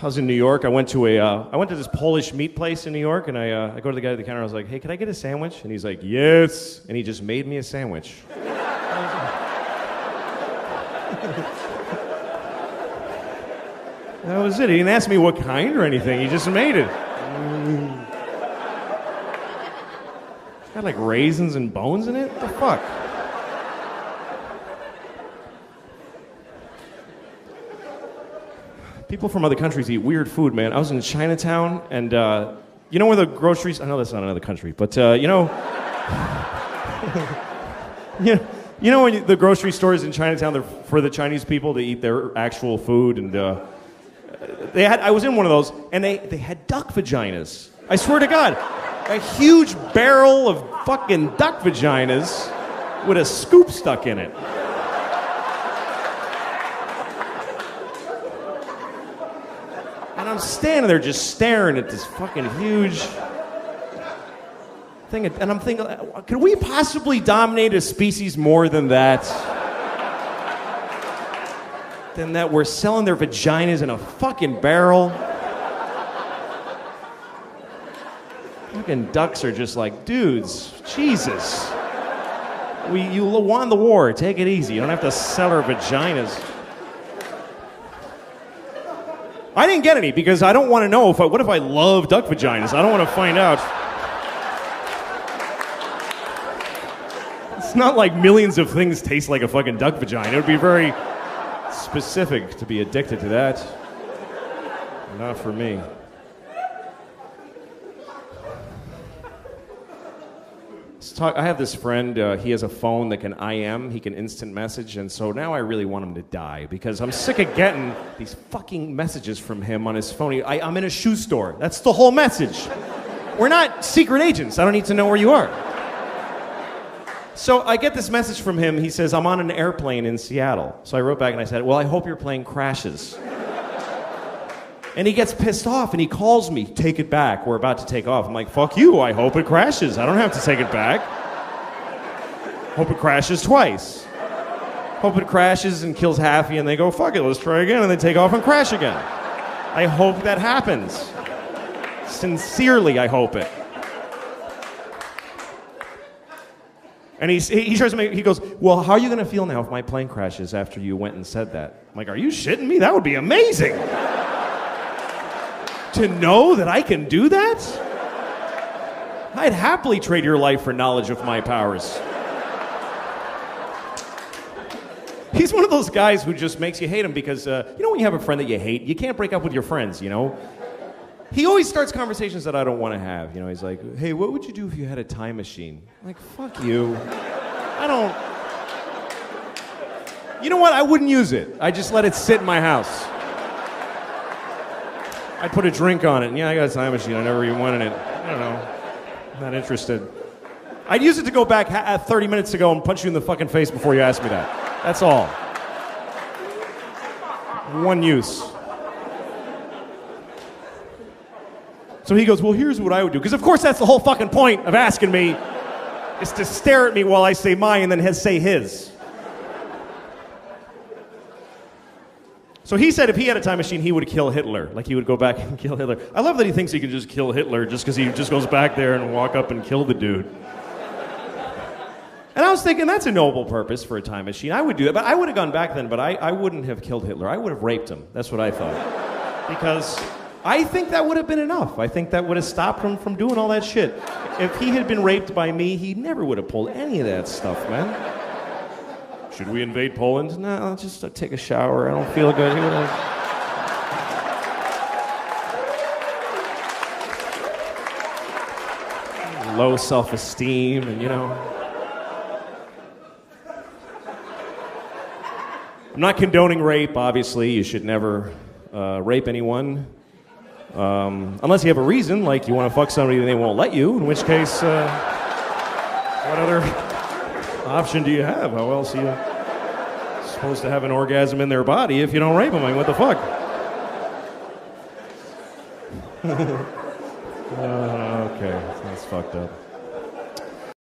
was in New York. I went to this Polish meat place in New York, and I go to the guy at the counter. I was like, "Hey, can I get a sandwich?" And he's like, "Yes." And he just made me a sandwich. That was it. He didn't ask me what kind or anything. He just made it. It's got like raisins and bones in it. What the fuck? People from other countries eat weird food, man. I was in Chinatown, and you know where the groceries... I know that's not another country, but you know... you know when the grocery stores in Chinatown, they're for the Chinese people to eat their actual food, and I was in one of those, and they had duck vaginas. I swear to God. A huge barrel of fucking duck vaginas with a scoop stuck in it. And I'm standing there just staring at this fucking huge thing, and I'm thinking, could we possibly dominate a species more than that? Than that we're selling their vaginas in a fucking barrel? Fucking ducks are just like, dudes, Jesus. You won the war, take it easy. You don't have to sell our vaginas. I didn't get any because I don't want to know what if I love duck vaginas? I don't want to find out. It's not like millions of things taste like a fucking duck vagina. It would be very specific to be addicted to that. Not for me. I have this friend, he has a phone that can IM, he can instant message, and so now I really want him to die because I'm sick of getting these fucking messages from him on his phone. I'm in a shoe store. That's the whole message. We're not secret agents. I don't need to know where you are. So I get this message from him. He says, I'm on an airplane in Seattle. So I wrote back and I said, well, I hope your plane crashes. And he gets pissed off and he calls me, take it back, we're about to take off. I'm like, fuck you, I hope it crashes. I don't have to take it back. Hope it crashes twice. Hope it crashes and kills Haffy and they go, fuck it, let's try again, and they take off and crash again. I hope that happens. Sincerely, I hope it. And he tries to he goes, well, how are you gonna feel now if my plane crashes after you went and said that? I'm like, are you shitting me? That would be amazing. To know that I can do that? I'd happily trade your life for knowledge of my powers. He's one of those guys who just makes you hate him because, you know when you have a friend that you hate, you can't break up with your friends, you know? He always starts conversations that I don't want to have. You know, he's like, hey, what would you do if you had a time machine? I'm like, fuck you. I don't... You know what? I wouldn't use it. I just let it sit in my house. I'd put a drink on it, and yeah, I got a time machine. I never even wanted it. I don't know. I'm not interested. I'd use it to go back 30 minutes ago and punch you in the fucking face before you asked me that. That's all. One use. So he goes, well, here's what I would do. Because of course that's the whole fucking point of asking me, is to stare at me while I say mine and then say his. So he said if he had a time machine, he would kill Hitler. Like he would go back and kill Hitler. I love that he thinks he can just kill Hitler just because he just goes back there and walk up and kill the dude. And I was thinking, that's a noble purpose for a time machine. I would do that, but I would have gone back then, but I wouldn't have killed Hitler. I would have raped him. That's what I thought. Because I think that would have been enough. I think that would have stopped him from doing all that shit. If he had been raped by me, he never would have pulled any of that stuff, man. Should we invade Poland? No, I'll just take a shower. I don't feel good. He would have... Low self-esteem and, you know... I'm not condoning rape, obviously. You should never rape anyone. Unless you have a reason, like you want to fuck somebody and they won't let you, in which case, what other option do you have? How else are you supposed to have an orgasm in their body if you don't rape them? I mean, what the fuck? Okay, that's fucked up.